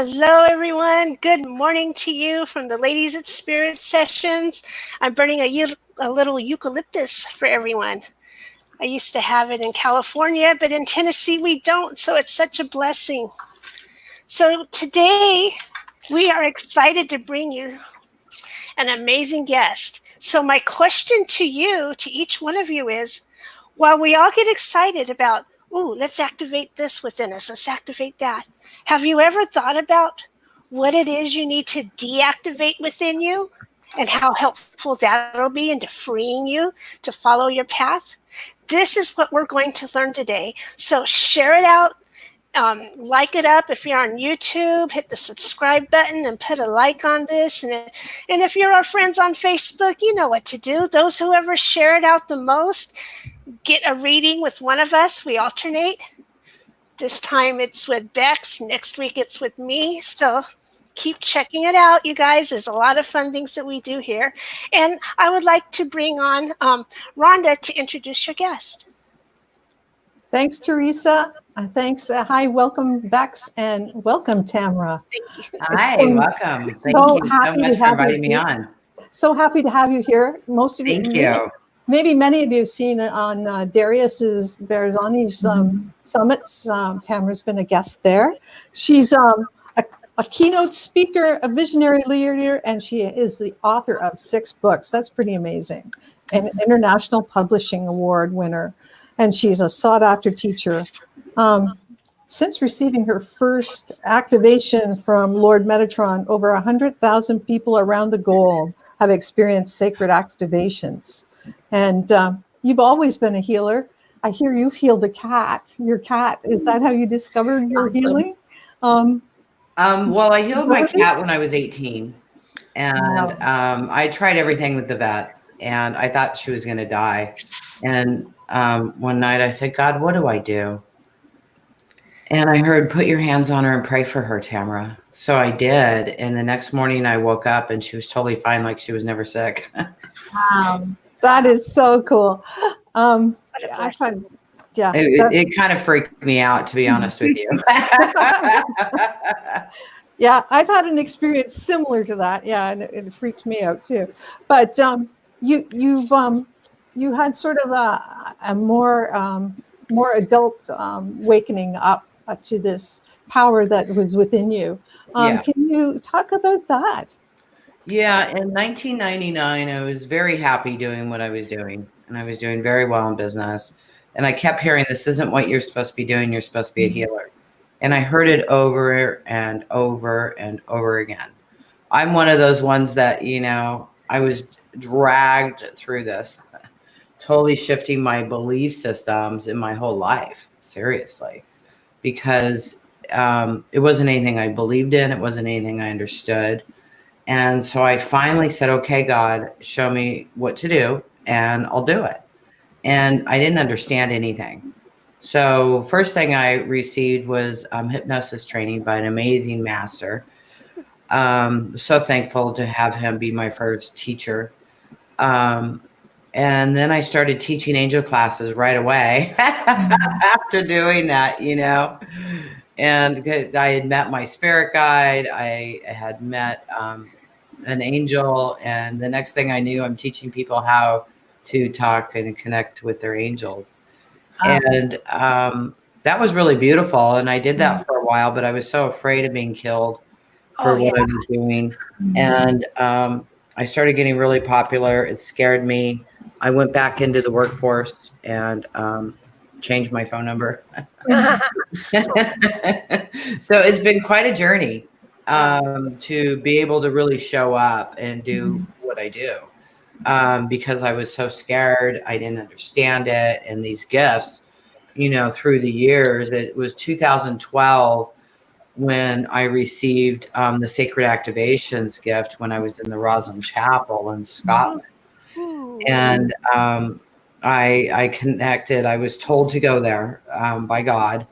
Hello, everyone. Good morning to you from the Ladies at Spirit sessions. I'm burning a little eucalyptus for everyone. I used to have it in California, but in Tennessee we don't, so it's such a blessing. So today we are excited to bring you an amazing guest. So my question to you, to each one of you is, while we all get excited about, ooh, let's activate this within us, let's activate that, have you ever thought about what it is you need to deactivate within you and how helpful that'll be into freeing you to follow your path? This is what we're going to learn today. So share it out. Like it up. If you're on YouTube, hit the subscribe button and put a like on this. And if you're our friends on Facebook, you know what to do. Those who ever share it out the most get a reading with one of us. We alternate. This time it's with Bex. Next week it's with me. So keep checking it out, you guys. There's a lot of fun things that we do here. And I would like to bring on Rhonda to introduce your guest. Thanks, Teresa. Thanks. Hi, welcome, Bex, and welcome, Tamra. Thank you. Hi, welcome. Thank you so much for inviting me on. So happy to have you here. Most of Thank you. Maybe many of you have seen it on Darius's Barazani's summits. Tamra's been a guest there. She's a keynote speaker, a visionary leader, and she is the author of 6 books. That's pretty amazing. An International Publishing Award winner. And she's a sought-after teacher. Since receiving her first activation from Lord Metatron, over 100,000 people around the globe have experienced sacred activations. And you've always been a healer. I hear you've healed a cat. Your cat, is that how you discovered your healing? Well, I healed my cat when I was 18. And I tried everything with the vets. And I thought she was going to die. And one night I said, God, what do I do? And I heard, put your hands on her and pray for her, Tamra. So I did. And the next morning I woke up and she was totally fine, like she was never sick. Wow. That is so cool. I find, yeah. It kind of freaked me out, to be honest with you. Yeah, I've had an experience similar to that. Yeah, and it freaked me out too. But you had sort of a more adult wakening up to this power that was within you. Can you talk about that? Yeah, in 1999, I was very happy doing what I was doing, and I was doing very well in business. And I kept hearing, this isn't what you're supposed to be doing. You're supposed to be a healer. And I heard it over and over and over again. I'm one of those ones that, I was dragged through this, totally shifting my belief systems in my whole life, seriously, because it wasn't anything I believed in. It wasn't anything I understood. And so I finally said, okay, God, show me what to do and I'll do it. And I didn't understand anything. So first thing I received was hypnosis training by an amazing master. So thankful to have him be my first teacher. And then I started teaching angel classes right away after doing that, and I had met my spirit guide. I had met an angel, and the next thing I knew, I'm teaching people how to talk and connect with their angels. And that was really beautiful. And I did that for a while, but I was so afraid of being killed for what I was doing. And I started getting really popular. It scared me. I went back into the workforce and changed my phone number. So it's been quite a journey to be able to really show up and do what I do. Because I was so scared, I didn't understand it. And these gifts, through the years, it was 2012 when I received the Sacred Activations gift when I was in the Roslyn Chapel in Scotland. And I connected, I was told to go there by God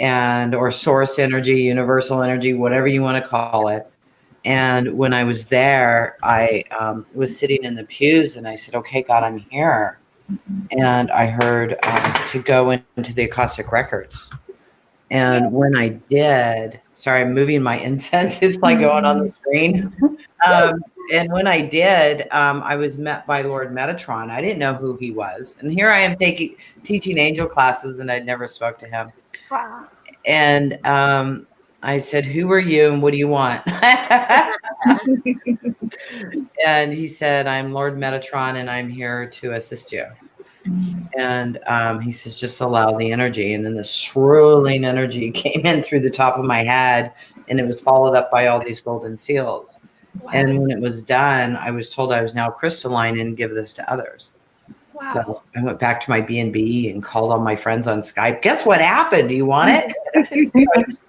or source energy, universal energy, whatever you want to call it. And when I was there, I was sitting in the pews and I said, okay, God, I'm here. And I heard to go into the Akashic records. And when I did, sorry, I'm moving my incense. It's like going on the screen. And when I did, I was met by Lord Metatron. I didn't know who he was. And here I am teaching angel classes, and I'd never spoke to him. Wow. And I said, "Who are you and what do you want?" And he said, "I'm Lord Metatron and I'm here to assist you." And he says, "Just allow the energy." And then the swirling energy came in through the top of my head, and it was followed up by all these golden seals. Wow. And when it was done, I was told I was now crystalline and give this to others. Wow. So I went back to my B&B and called all my friends on Skype. Guess what happened? Do you want it?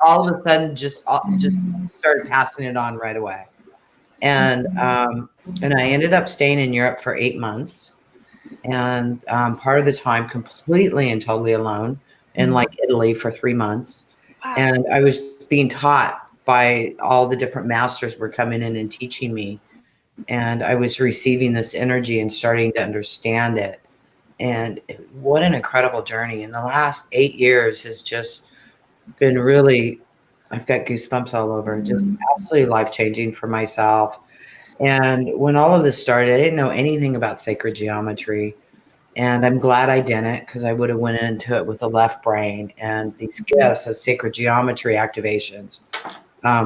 All of a sudden, just started passing it on right away. And I ended up staying in Europe for 8 months, and part of the time completely and totally alone in like Italy for 3 months. Wow. And I was being taught by all the different masters were coming in and teaching me. And I was receiving this energy and starting to understand it. And what an incredible journey. And the last 8 years has just been really, I've got goosebumps all over, just absolutely life-changing for myself. And when all of this started, I didn't know anything about sacred geometry. And I'm glad I didn't, because I would have went into it with the left brain. And these gifts of sacred geometry activations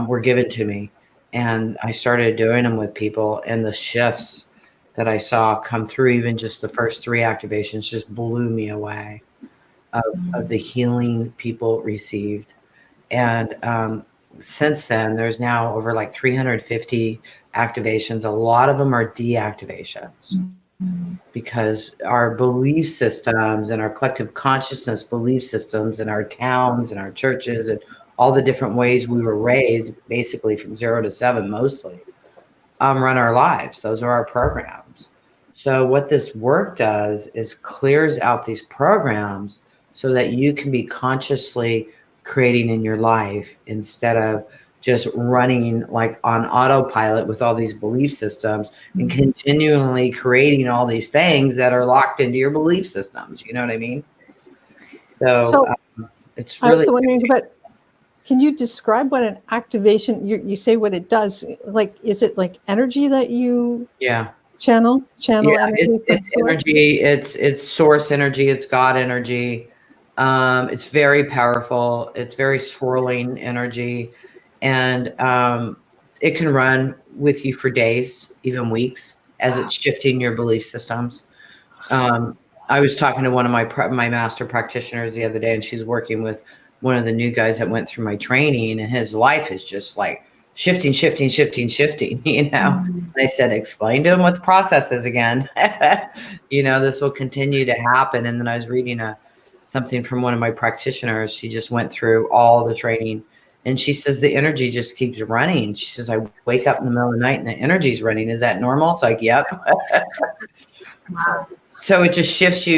were given to me. And I started doing them with people, and the shifts that I saw come through, even just the first 3 activations, just blew me away of the healing people received. And since then, there's now over like 350 activations. A lot of them are deactivations because our belief systems and our collective consciousness belief systems and our towns and our churches and all the different ways we were raised, basically from 0 to 7 mostly, run our lives. Those are our programs. So what this work does is clears out these programs so that you can be consciously creating in your life instead of just running like on autopilot with all these belief systems and continually creating all these things that are locked into your belief systems. You know what I mean? So it's really. I was wondering, but can you describe what an activation? You say what it does. Like, is it like energy that you? Yeah. Channel Yeah, energy. it's energy. It's source energy. It's God energy. It's very powerful. It's very swirling energy, and it can run with you for days, even weeks, as it's shifting your belief systems. I was talking to one of my master practitioners the other day, and she's working with one of the new guys that went through my training, and his life is just like shifting, you know. And I said, explain to him what the process is again. You know, this will continue to happen. And then I was reading something from one of my practitioners. She just went through all the training, and she says the energy just keeps running. She says, I wake up in the middle of the night and the energy's running. Is that normal? It's like, yep. Wow. So it just shifts you,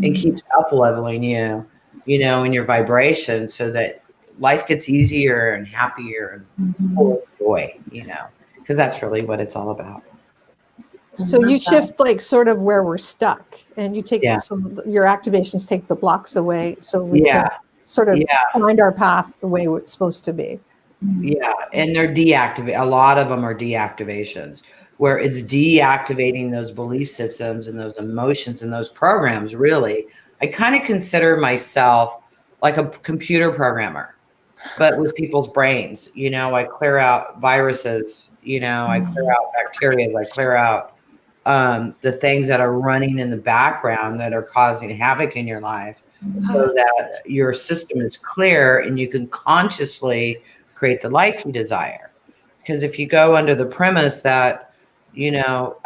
and keeps up leveling you, you know, in your vibration, so that life gets easier and happier and full of joy, you know, because that's really what it's all about. So you shift like sort of where we're stuck, and you take your activations take the blocks away, so we can sort of find our path the way it's supposed to be. Yeah, and they're deactivate. A lot of them are deactivations, where it's deactivating those belief systems and those emotions and those programs. Really, I kind of consider myself like a computer programmer, but with people's brains. You know, I clear out viruses. You know, I clear out bacteria. I clear out the things that are running in the background that are causing havoc in your life, so that your system is clear and you can consciously create the life you desire. Because if you go under the premise that, you know,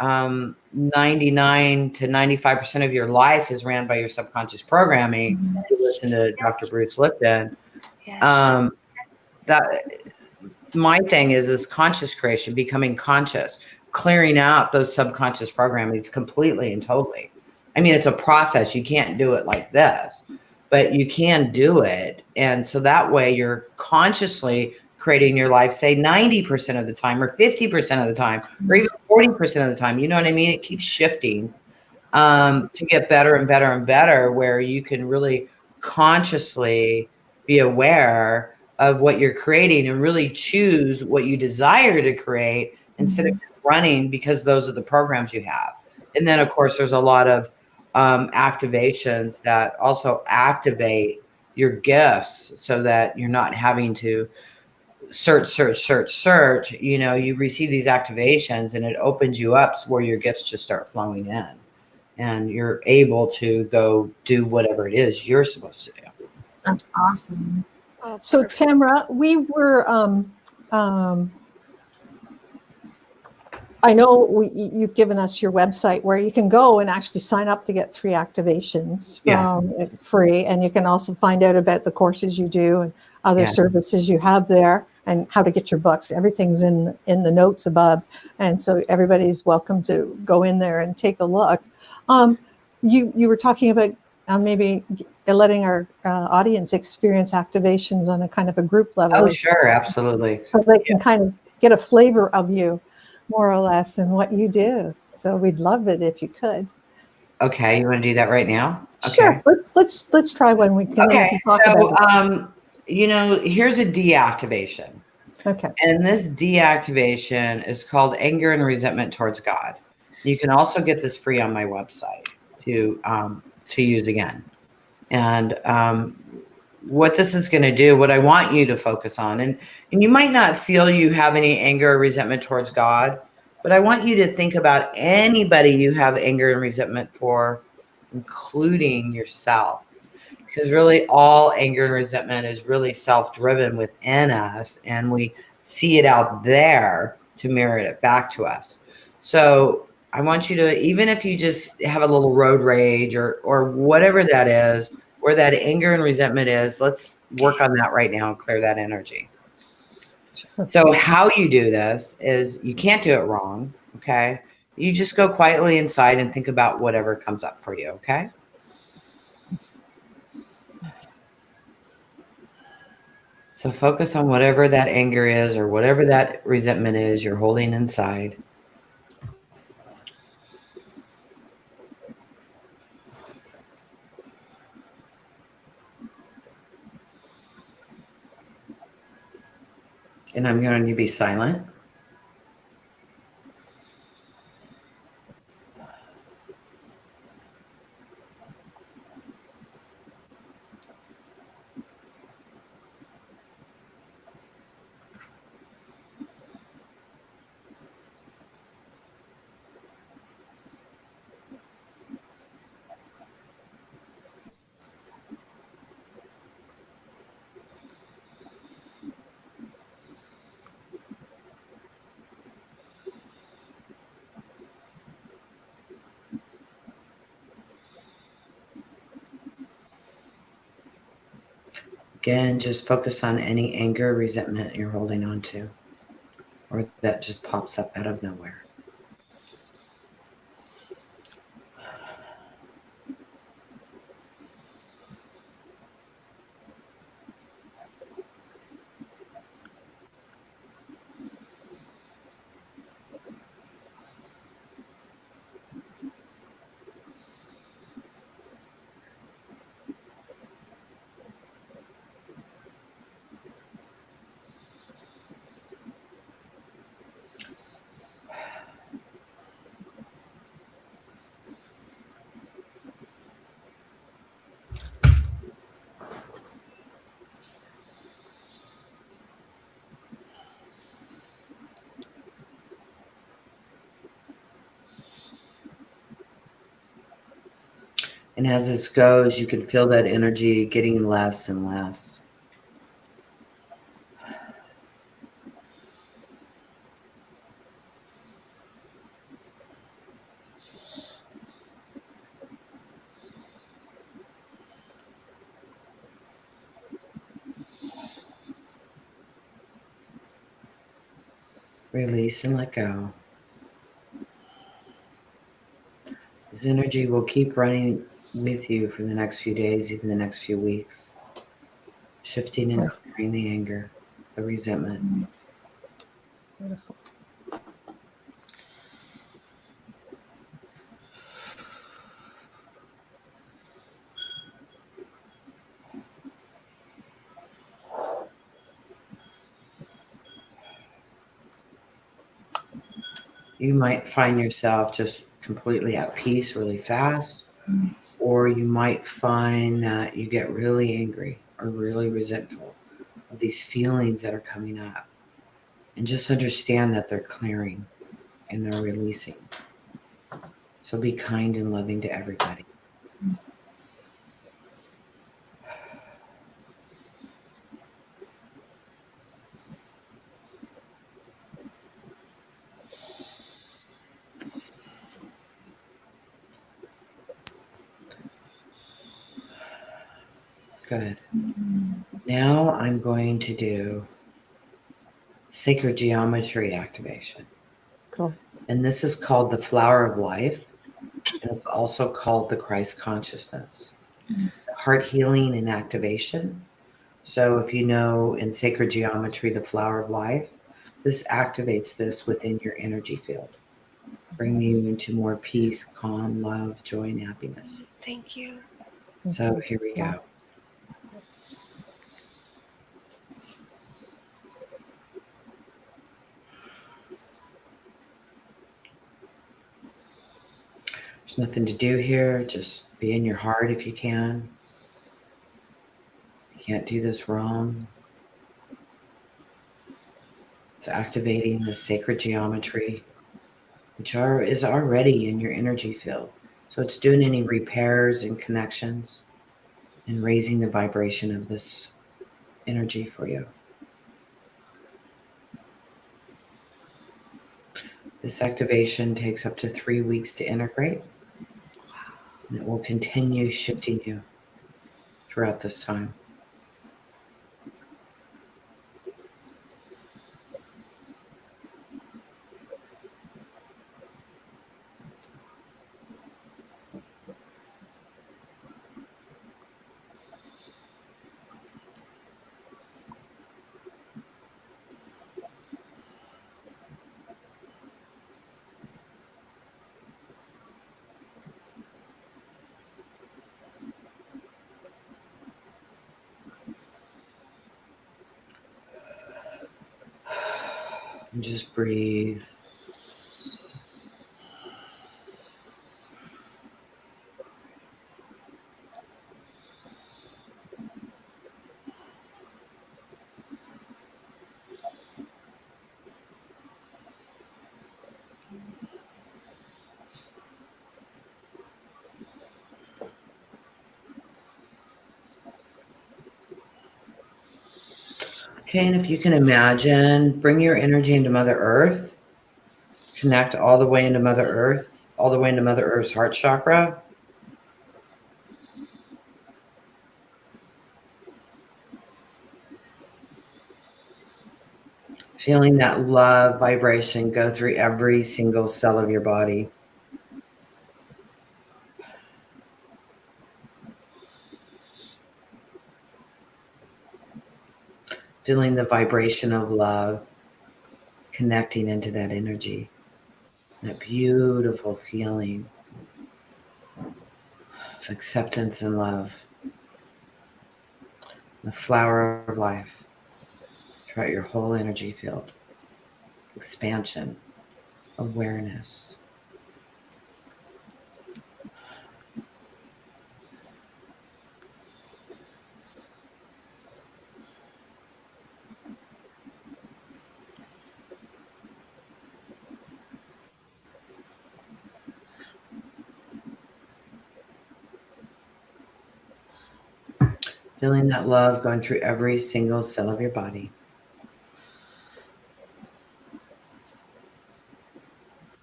99 to 95% of your life is ran by your subconscious programming, if you listen to Dr. Bruce Lipton, that my thing is conscious creation, becoming conscious, clearing out those subconscious programmings completely and totally. I mean, it's a process. You can't do it like this, but you can do it. And so that way you're consciously creating your life, say 90% of the time or 50% of the time, or even 40% of the time. You know what I mean? It keeps shifting to get better and better and better, where you can really consciously be aware of what you're creating and really choose what you desire to create instead of just running because those are the programs you have. And then, of course, there's a lot of activations that also activate your gifts so that you're not having to search. You know, you receive these activations and it opens you up where your gifts just start flowing in and you're able to go do whatever it is you're supposed to do. That's awesome. Oh, So perfect. Tamra, we were, I know you've given us your website where you can go and actually sign up to get 3 activations from free. And you can also find out about the courses you do and other services you have there and how to get your books. Everything's in the notes above. And so everybody's welcome to go in there and take a look. You were talking about maybe letting our audience experience activations on a kind of a group level. Oh, sure. Absolutely. So they can kind of get a flavor of you, more or less, and what you do. So we'd love it if you could. Okay, you want to do that right now? Okay. Sure. Let's try one. We can talk about it. You know, here's a deactivation. Okay. And this deactivation is called anger and resentment towards God. You can also get this free on my website to use again. And what this is going to do, what I want you to focus on, and you might not feel you have any anger or resentment towards God, but I want you to think about anybody you have anger and resentment for, including yourself. Because really all anger and resentment is really self-driven within us, and we see it out there to mirror it back to us. So I want you to, even if you just have a little road rage or whatever that is, where that anger and resentment is, let's work on that right now and clear that energy. So how you do this is you can't do it wrong, okay? You just go quietly inside and think about whatever comes up for you, okay? So focus on whatever that anger is or whatever that resentment is you're holding inside. And I'm going to be silent. Again, just focus on any anger, resentment you're holding on to, or that just pops up out of nowhere. And as this goes, you can feel that energy getting less and less. Release and let go. This energy will keep running with you for the next few days, even the next few weeks, shifting and clearing the anger, the resentment. Beautiful. You might find yourself just completely at peace really fast, or you might find that you get really angry or really resentful of these feelings that are coming up. And just understand that they're clearing and they're releasing. So be kind and loving to everybody. Good. Now I'm going to do sacred geometry activation. Cool. And this is called the flower of life. And it's also called the Christ consciousness. It's heart healing and activation. So if you know in sacred geometry, the flower of life, this activates this within your energy field, bringing you into more peace, calm, love, joy, and happiness. Thank you. So here we go. There's nothing to do here. Just be in your heart if you can. You can't do this wrong. It's activating the sacred geometry, which is already in your energy field. So it's doing any repairs and connections and raising the vibration of this energy for you. This activation takes up to 3 weeks to integrate, and it will continue shifting you throughout this time. And just breathe. Okay, and if you can imagine, bring your energy into Mother Earth. Connect all the way into Mother Earth, all the way into Mother Earth's heart chakra. Feeling that love vibration go through every single cell of your body. Feeling the vibration of love connecting into that energy. That beautiful feeling of acceptance and love. The flower of life throughout your whole energy field. Expansion, awareness. Feeling that love going through every single cell of your body.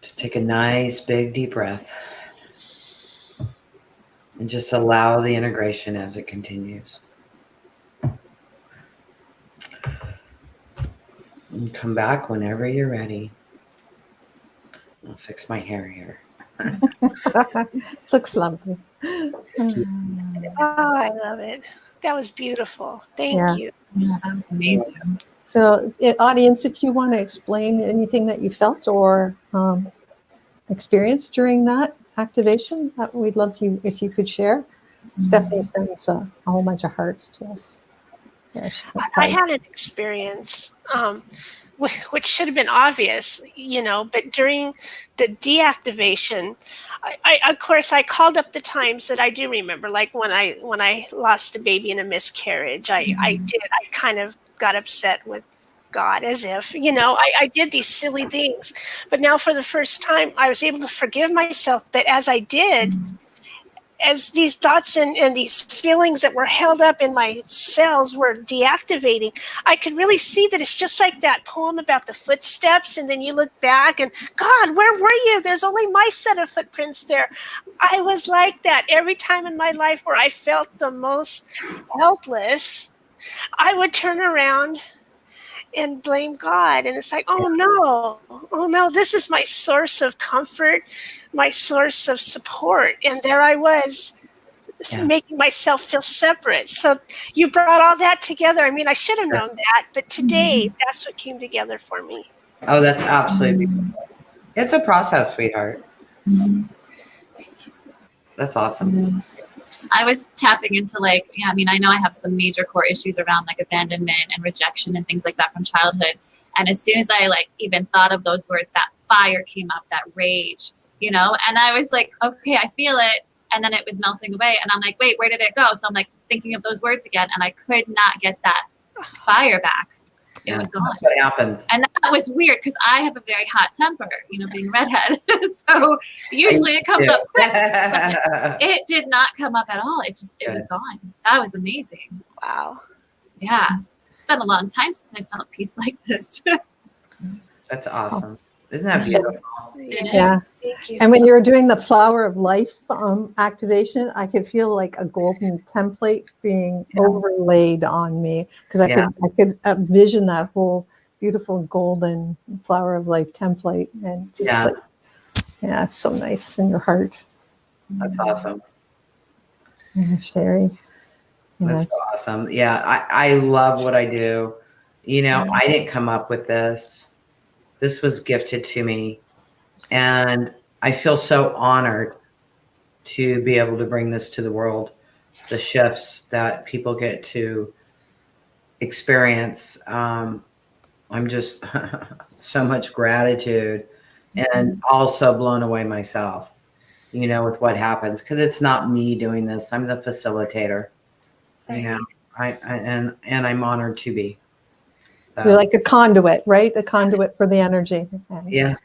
Just take a nice big deep breath and just allow the integration as it continues. And come back whenever you're ready. I'll fix my hair here. Looks lovely. Oh, I love it. That was beautiful. Thank you. Yeah, that was amazing. So, audience, if you want to explain anything that you felt or experienced during that activation, we'd love you if you could share. Stephanie sends a whole bunch of hearts to us. Yeah, I had an experience which should have been obvious, but during the deactivation, of course, I called up the times that I do remember, like when I lost a baby in a miscarriage. I kind of got upset with God, as if, I did these silly things. But now for the first time, I was able to forgive myself. But as I did, as these thoughts and these feelings that were held up in my cells were deactivating, I could really see that it's just like that poem about the footsteps. And then you look back and, God, where were you? There's only my set of footprints there. I was like that every time in my life where I felt the most helpless. I would turn around and blame God. And it's like, oh no, this is my source of comfort, my source of support. And there I was, making myself feel separate. So you brought all that together. I mean, I should have known that, but today that's what came together for me. Oh, that's absolutely beautiful. It's a process, sweetheart. That's awesome. I was tapping into I know I have some major core issues around like abandonment and rejection and things like that from childhood. And as soon as I even thought of those words, that fire came up, that rage, and I was like, okay, I feel it. And then it was melting away. And I'm like, wait, where did it go? So I'm like thinking of those words again. And I could not get that fire back. It was gone. That's what happens. And that was weird because I have a very hot temper, being a redhead. So usually it comes up quick. It did not come up at all. It was gone. That was amazing. Wow. Yeah. It's been a long time since I felt peace like this. That's awesome. Isn't that beautiful? Yeah. Thank you. And when you were doing the flower of life activation, I could feel like a golden template being overlaid on me because I could vision that whole beautiful golden flower of life template and just it's so nice in your heart. That's awesome. Yeah, Sherry. That's so awesome. Yeah, I love what I do. I didn't come up with this. This was gifted to me. And I feel so honored to be able to bring this to the world, the shifts that people get to experience. I'm just so much gratitude and also blown away myself, with what happens. Because it's not me doing this. I'm the facilitator, and I'm honored to be. So, you're like a conduit, right? A conduit for the energy. Yeah.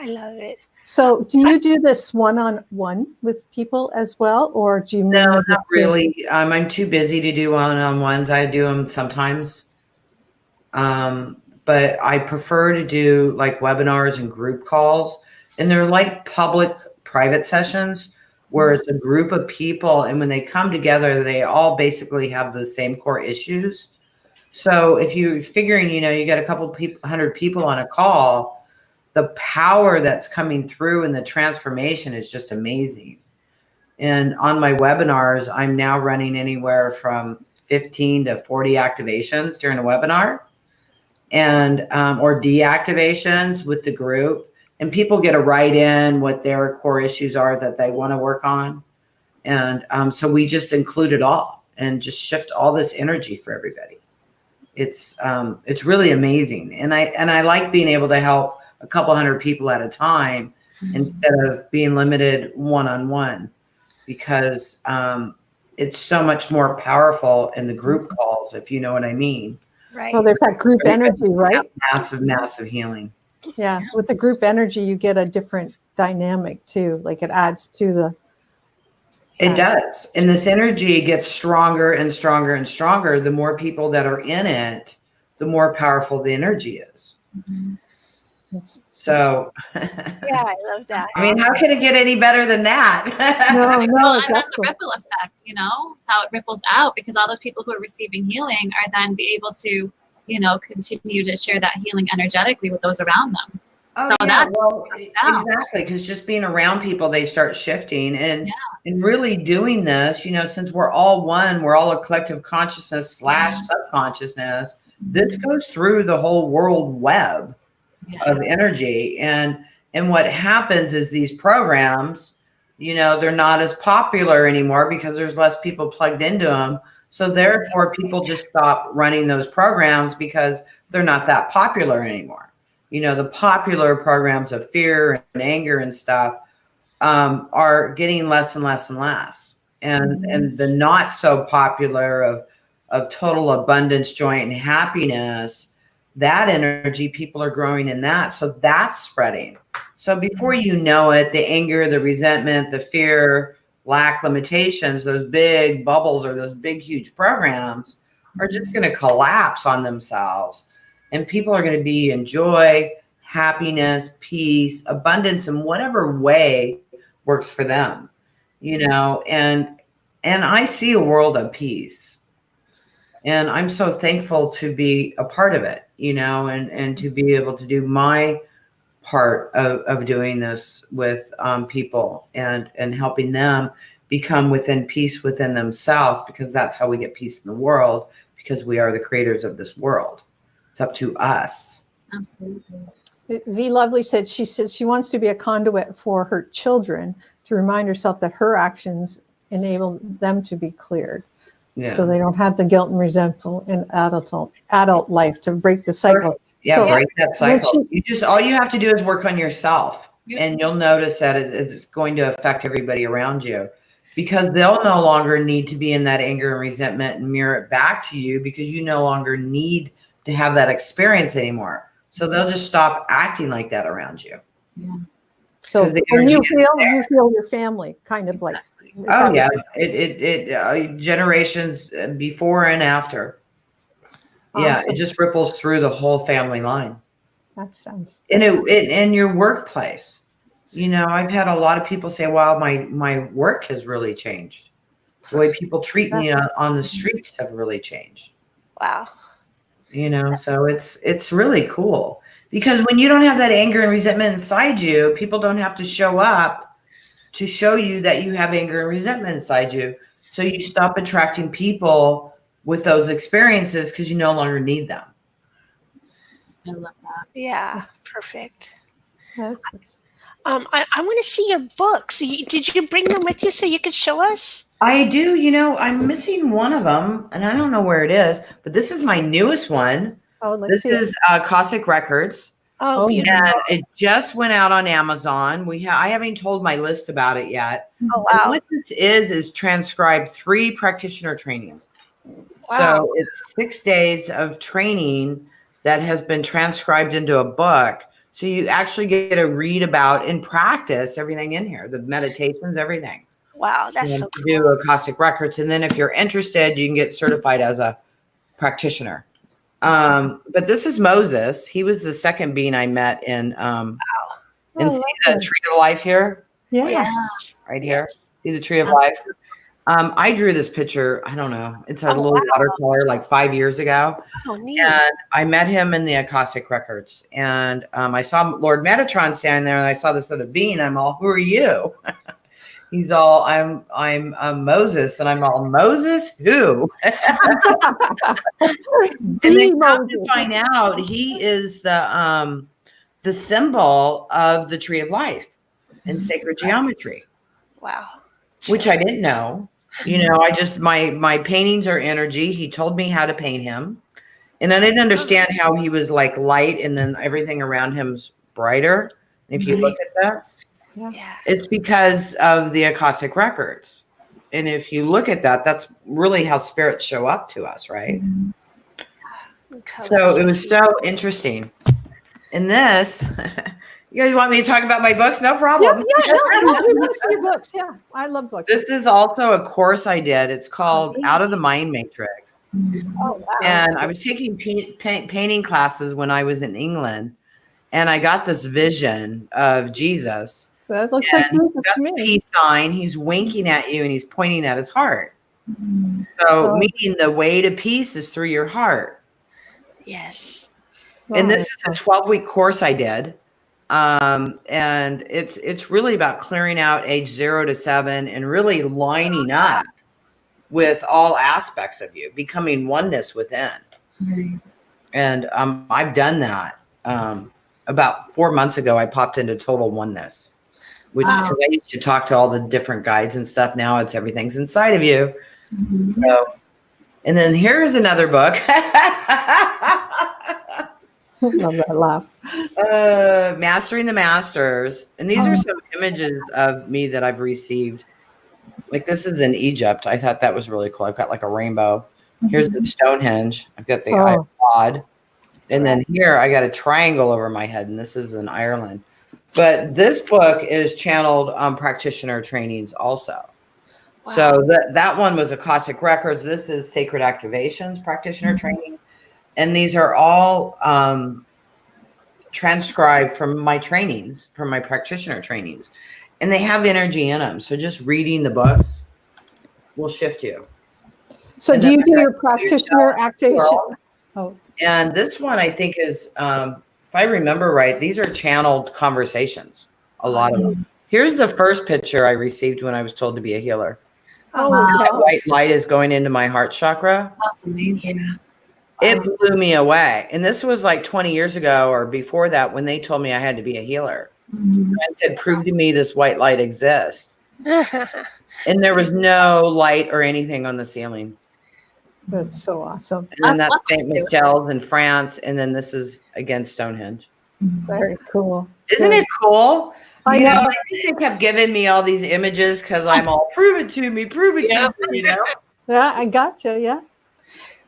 I love it. So do you do this one-on-one with people as well? Or do you? No, not really. I'm too busy to do one-on-ones. I do them sometimes. But I prefer to do like webinars and group calls. And they're like public private sessions where it's a group of people. And when they come together, they all basically have the same core issues. So if you're figuring, you got a couple hundred people on a call, the power that's coming through and the transformation is just amazing. And on my webinars, I'm now running anywhere from 15 to 40 activations during a webinar and or deactivations with the group. And people get to write in what their core issues are that they want to work on. And so we just include it all and just shift all this energy for everybody. It's really amazing. And I like being able to help a couple hundred people at a time instead of being limited one-on-one because it's so much more powerful in the group calls, if you know what I mean. Right. Well, there's that group energy, right? Massive healing. Yeah. With the group energy, you get a different dynamic too. Like it adds to the. It does. And this energy gets stronger and stronger and stronger. The more people that are in it, the more powerful the energy is. So, yeah, I love that. I mean, how can it get any better than that? No, Well, exactly. and then the ripple effect, how it ripples out because all those people who are receiving healing are then be able to, continue to share that healing energetically with those around them. So that's exactly, because just being around people, they start shifting and really doing this, since we're all one, we're all a collective consciousness / subconsciousness. This goes through the whole world web of energy. And what happens is these programs, they're not as popular anymore because there's less people plugged into them. So therefore people just stop running those programs because they're not that popular anymore. The popular programs of fear and anger and stuff are getting less and less and less. And the not so popular of total abundance, joy, and happiness, that energy, people are growing in that. So that's spreading. So before you know it, the anger, the resentment, the fear, lack, limitations, those big bubbles or those big, huge programs are just going to collapse on themselves. And people are going to be in joy, happiness, peace, abundance in whatever way works for them, and I see a world of peace. And I'm so thankful to be a part of it, and to be able to do my part of doing this with people and helping them become within peace within themselves, because that's how we get peace in the world, because we are the creators of this world. It's up to us. Absolutely. V Lovely said she wants to be a conduit for her children to remind herself that her actions enable them to be cleared. Yeah. So they don't have the guilt and resentment in adult life, to break the cycle. Yeah, So break that cycle. All you have to do is work on yourself, and you'll notice that it's going to affect everybody around you, because they'll no longer need to be in that anger and resentment and mirror it back to you, because you no longer need to have that experience anymore. So they'll just stop acting like that around you. Yeah. So when you feel your family, kind of like. Oh yeah, it generations before and after. Awesome. Yeah, it just ripples through the whole family line. That sounds. And in your workplace, I've had a lot of people say, "Wow, my work has really changed. The way people treat me on the streets have really changed." Wow. So it's really cool, because when you don't have that anger and resentment inside you, people don't have to show up to show you that you have anger and resentment inside you. So you stop attracting people with those experiences, because you no longer need them. I love that. Yeah, perfect. Yes. I want to see your books. Did you bring them with you so you could show us? I do. I'm missing one of them, and I don't know where it is, but this is my newest one. Oh, let's This see. is Cossack Records. Oh, beautiful. And it just went out on Amazon. I haven't told my list about it yet. Oh, wow. And what this is transcribed 3 practitioner trainings. Wow. So it's 6 days of training that has been transcribed into a book. So you actually get to read about and practice everything in here, the meditations, everything. Wow, that's so cool. Do Cossack Records. And then if you're interested, you can get certified as a practitioner. But this is Moses. He was the second being I met in see the tree of life here? Yeah. Right here. See the tree of life? I drew this picture, I don't know. It's a little watercolor like 5 years ago. Oh, neat. And I met him in the Akashic Records. And I saw Lord Metatron standing there, and I saw this other being. I'm all, who are you? He's all, I'm Moses, and I'm all, Moses who? And then come to find out, he is the symbol of the tree of life in sacred geometry. Wow. Which I didn't know. I just my paintings are energy. He told me how to paint him, and I didn't understand how he was like light, and then everything around him's brighter. And if you look at this. Yeah. It's because of the Akashic Records. And if you look at that, that's really how spirits show up to us, right? So it was so interesting. And this, you guys want me to talk about my books? No problem. Yeah, we want to see your books. Yeah, I love books. This is also a course I did. It's called Out of the Mind Matrix. Oh, wow. And I was taking painting classes when I was in England. And I got this vision of Jesus. That looks like Jesus to me. Peace sign. He's winking at you, and he's pointing at his heart. So, meaning the way to peace is through your heart. Yes. And this is a 12-week course I did, and it's really about clearing out age 0 to 7 and really lining up with all aspects of you, becoming oneness within. And I've done that. About 4 months ago, I popped into total oneness. Which because I used to talk to all the different guides and stuff. Now it's everything's inside of you. So, and then here's another book. Love that laugh. Mastering the Masters. And these are some images of me that I've received. Like this is in Egypt. I thought that was really cool. I've got like a rainbow. Here's the Stonehenge. I've got the iPod. And then here I got a triangle over my head, and this is in Ireland. But this book is channeled practitioner trainings also. Wow. So that one was Akashic Records. This is Sacred Activations practitioner training. And these are all transcribed from my trainings, from my practitioner trainings. And they have energy in them. So just reading the books will shift you. So do you do your practitioner activation? Oh. And this one I think is, if I remember right, these are channeled conversations, a lot of them. Here's the first picture I received when I was told to be a healer. Oh, wow. That white light is going into my heart chakra. That's amazing. It blew me away. And this was like 20 years ago or before that when they told me I had to be a healer. I said, prove to me this white light exists. And there was no light or anything on the ceiling. That's so awesome. And then that's St. Michel's in France. And then this is again Stonehenge. Very cool. Isn't it cool? I know. I think they kept giving me all these images because I'm all, prove it to me, prove it to me, you know? Yeah, I gotcha. Yeah.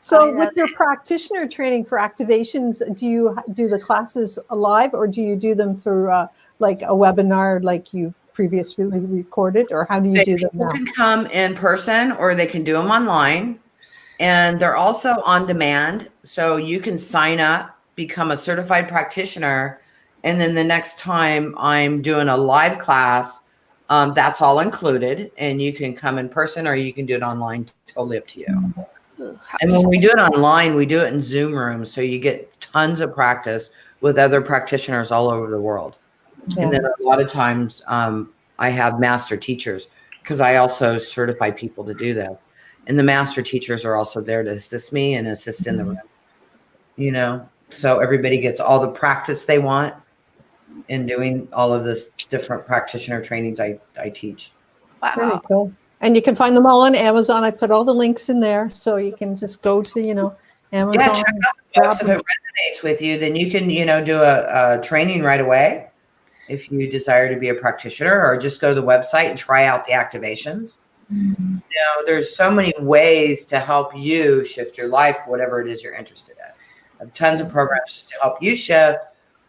So with your practitioner training for activations, do you do the classes live or do you do them through like a webinar like you previously recorded, or how do you do them now? People can come in person or they can do them online, and they're also on demand. So you can sign up, become a certified practitioner, and then the next time I'm doing a live class, that's all included, and you can come in person or you can do it online, totally up to you. And when we do it online, we do it in Zoom rooms. So you get tons of practice with other practitioners all over the world. Yeah. And then a lot of times I have master teachers because I also certify people to do this. And the master teachers are also there to assist me and assist in the room, you know, so everybody gets all the practice they want in doing all of this different practitioner trainings I teach. Wow. Very cool. And you can find them all on Amazon. I put all the links in there, so you can just go to, Amazon. Yeah, check out the books. If it resonates with you, then you can, do a training right away if you desire to be a practitioner, or just go to the website and try out the activations. There's so many ways to help you shift your life, whatever it is you're interested in. I have tons of programs just to help you shift,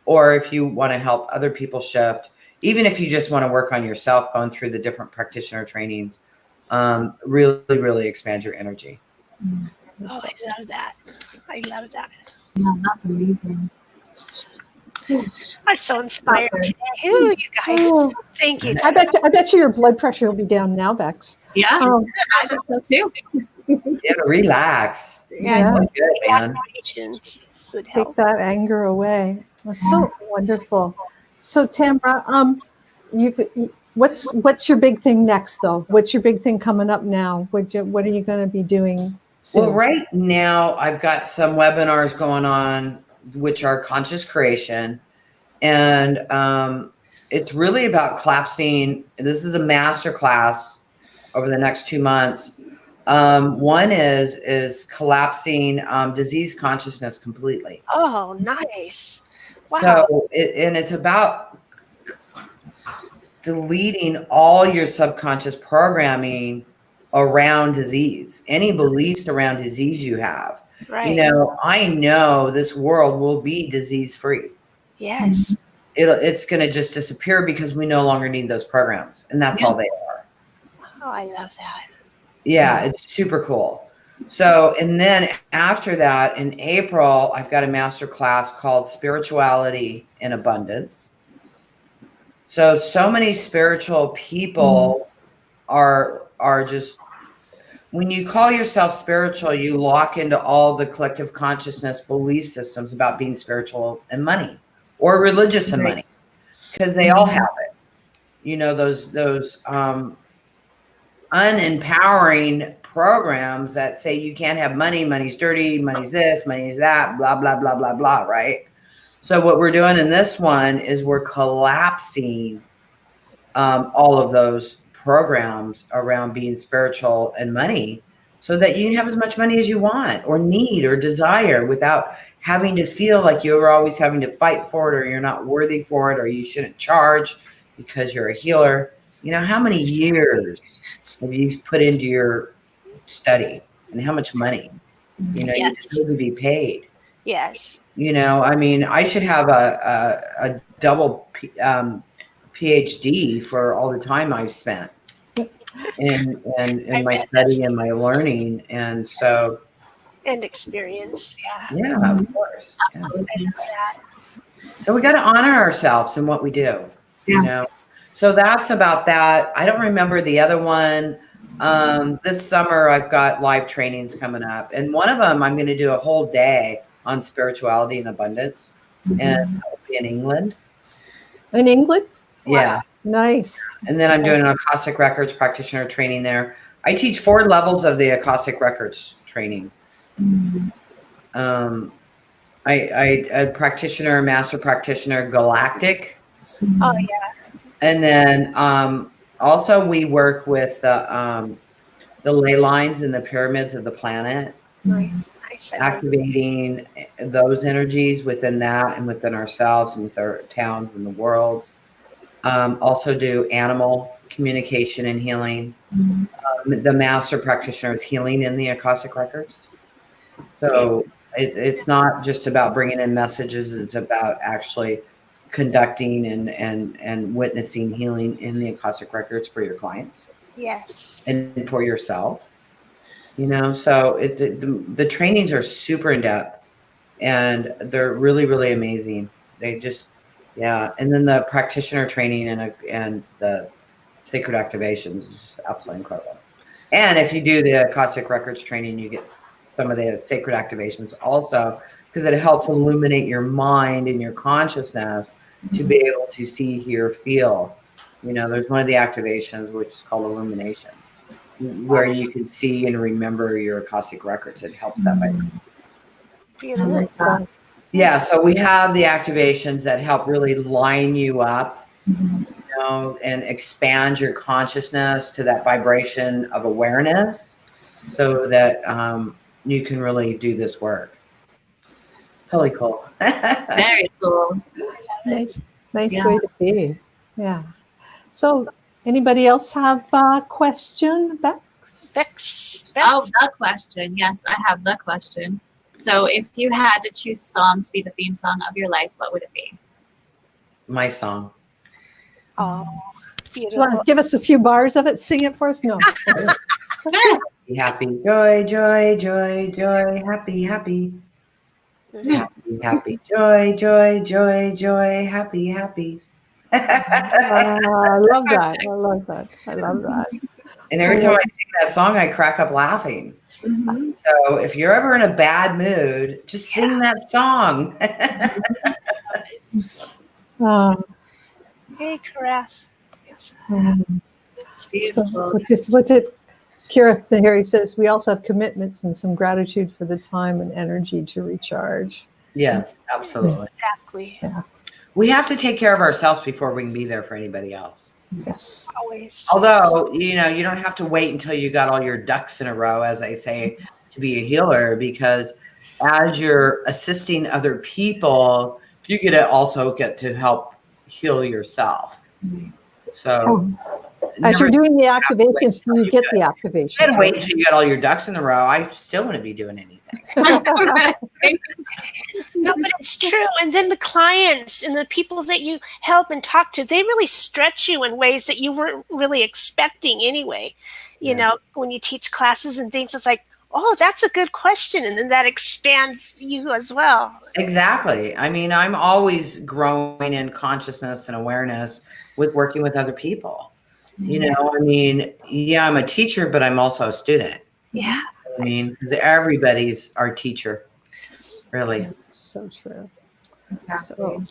or if you want to help other people shift, even if you just want to work on yourself, going through the different practitioner trainings. Really, really expand your energy. Oh, I love that. I love that. Yeah, that's amazing. I'm so inspired today. Ooh, you guys. Thank you. I bet you your blood pressure will be down now, Bex. Yeah, I think so too. Yeah, relax. Yeah. Good, man. Take that anger away. That's so wonderful. So Tamra, what's your big thing next, though? What's your big thing coming up now? What are you going to be doing soon? Well, right now I've got some webinars going on, which are conscious creation, and it's really about collapsing. This is a master class over the next 2 months. One is collapsing disease consciousness completely. Oh, nice! Wow. So it's about deleting all your subconscious programming around disease, any beliefs around disease you have. Right. I know this world will be disease free. Yes. It's going to just disappear because we no longer need those programs, and that's all they are. Oh, I love that. Yeah, it's super cool. So, and then after that, in April, I've got a master class called Spirituality in Abundance. So many spiritual people are just, when you call yourself spiritual, you lock into all the collective consciousness belief systems about being spiritual and money, or religious and money, because they all have it. Those unempowering programs that say you can't have money, money's dirty, money's this, money's that, blah, blah, blah, blah, blah, right? So what we're doing in this one is we're collapsing all of those programs around being spiritual and money, so that you can have as much money as you want or need or desire without having to feel like you're always having to fight for it, or you're not worthy for it, or you shouldn't charge because you're a healer. You know, how many years have you put into your study, and how much money? You know, you Yes. deserve to be paid. Yes. You know, I mean, I should have a double PhD for all the time I've spent in I my bet that's study and my learning. And so, and experience. Yeah. yeah, of course. Yeah. Absolutely. So we got to honor ourselves in what we do, you Yeah. know? So that's about that. I don't remember the other one. This summer I've got live trainings coming up, and one of them I'm going to do a whole day on spirituality and abundance, and that'll be in England. In England? Yeah. Nice. And then I'm doing an Akashic Records practitioner training there. I teach 4 levels of the Akashic Records training. I a practitioner, master practitioner, galactic. Oh yeah. And then also we work with the ley lines and the pyramids of the planet, Nice. Nice. activating those energies within that and within ourselves and with our towns and the world. Also do animal communication and healing. The master practitioner is healing in the Akashic Records. So it's not just about bringing in messages. It's about actually conducting and witnessing healing in the Akashic Records for your clients. Yes. And for yourself. You know, so the trainings are super in depth, and they're really, really amazing. They just, yeah. And then the practitioner training and the sacred activations is just absolutely incredible. And if you do the Akashic Records training, you get some of the sacred activations also, because it helps illuminate your mind and your consciousness to be able to see, hear, feel. You know, there's one of the activations which is called illumination, where you can see and remember your Akashic Records. It helps that way. Beautiful. Yeah, so we have the activations that help really line you up, you know, and expand your consciousness to that vibration of awareness, so that you can really do this work. It's totally cool. Very cool. Nice Yeah. way to be. Yeah. So anybody else have a question, Bex? Bex. Oh, the question. Yes, I have the question. So if you had to choose a song to be the theme song of your life, what would it be? My song. Oh, Do you want beautiful. to give us a few bars of it? Sing it for us? No. Be happy, joy, joy, joy, joy, happy, happy. Happy, happy, joy, joy, joy, joy, happy, happy. I love that. I love that. I love that. And every time I sing that song, I crack up laughing. So if you're ever in a bad mood, just sing that song. Hey, Karath. Yes. It's beautiful. What's it? Kira here, he says, we also have commitments and some gratitude for the time and energy to recharge. Yes, absolutely. Exactly. Yeah. We have to take care of ourselves before we can be there for anybody else. Yes. Always. Although, you know, you don't have to wait until you got all your ducks in a row, as I say, to be a healer, because as you're assisting other people, you also get to help heal yourself. So As you're doing the activations, till you you get get- the you activation. gotta wait until you got all your ducks in a row. I still wouldn't be doing anything. No, but it's true. And then the clients and the people that you help and talk to, they really stretch you in ways that you weren't really expecting anyway. You Yeah. know, when you teach classes and things, it's like, oh, that's a good question. And then that expands you as well. Exactly. I mean, I'm always growing in consciousness and awareness with working with other people. You know, I mean, yeah, I'm a teacher, but I'm also a student. Yeah. I mean, because everybody's our teacher, really. So true. Exactly. So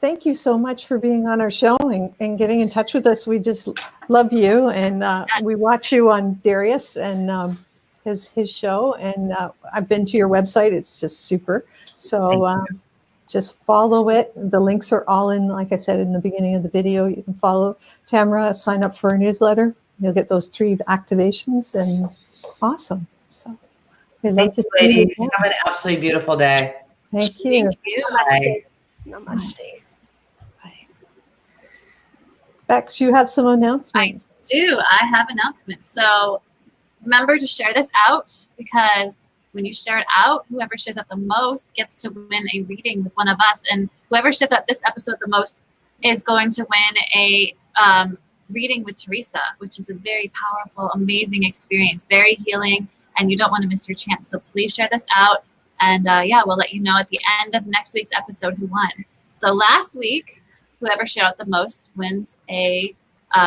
thank you so much for being on our show and getting in touch with us. We just love you. And we watch you on Darius and his show. And I've been to your website. It's just super. So just follow it. The links are all in, like I said, in the beginning of the video. You can follow Tamra, sign up for her newsletter. You'll get those 3 activations, and awesome. So we love Thank to you, see you ladies. again. Have an absolutely beautiful day. Thank you. Thank you. Namaste. Namaste. Bye. Bex, you have some I announcements. do. I have announcements. So remember to share this out, because when you share it out, whoever shares it the most gets to win a reading with one of us. And whoever shares out this episode the most is going to win a reading with Teresa, which is a very powerful, amazing experience, very healing, and you don't want to miss your chance. So please share this out. And we'll let you know at the end of next week's episode who won. So last week, whoever shared out the most wins a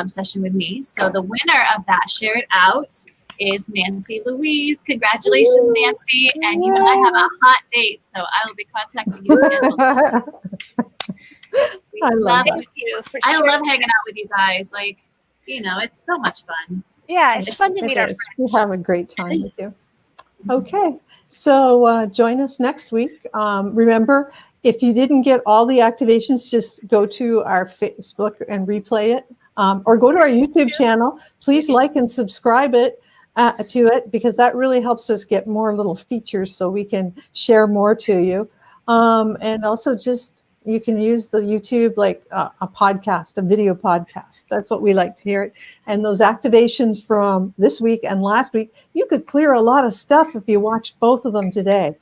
session with me. So the winner of that Share It Out is Nancy Louise. Congratulations, Nancy. And you and I have a hot date, so I will be contacting you to schedule. I love that. Thank you for I sharing. love hanging out with you guys. Like, it's so much fun. Yeah, it's fun to It meet our is. friends. We have a great time with you. Okay, so join us next week. Remember, if you didn't get all the activations, just go to our Facebook and replay it, or go to our YouTube channel. Please like and subscribe to it, because that really helps us get more little features so we can share more to you. And also just, you can use the YouTube like a podcast, a video podcast. That's what we like to hear it. And those activations from this week and last week, you could clear a lot of stuff if you watched both of them today.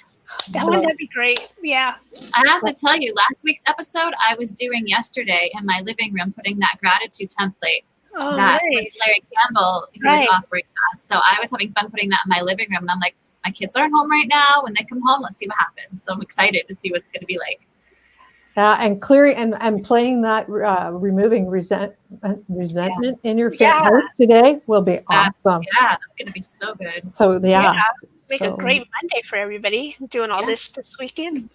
That'd be great. Yeah. I have to tell you, last week's episode I was doing yesterday in my living room, putting that gratitude template Oh, that nice. Larry Campbell he was offering us. So I was having fun putting that in my living room, and I'm like, my kids aren't home right now. When they come home, let's see what happens. So I'm excited to see what it's going to be like. And clearing and playing that, removing resentment in your house today will be awesome. That's going to be so good. So Make a great Monday for everybody doing all this weekend.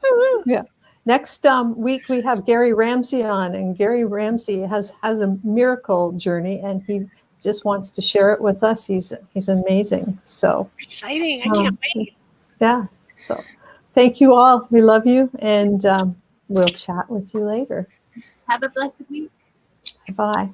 Yeah. Next week we have Gary Ramsey on, and Gary Ramsey has a miracle journey, and he just wants to share it with us. He's amazing. So exciting! I can't wait. Yeah. So thank you all. We love you, and we'll chat with you later. Have a blessed week. Bye.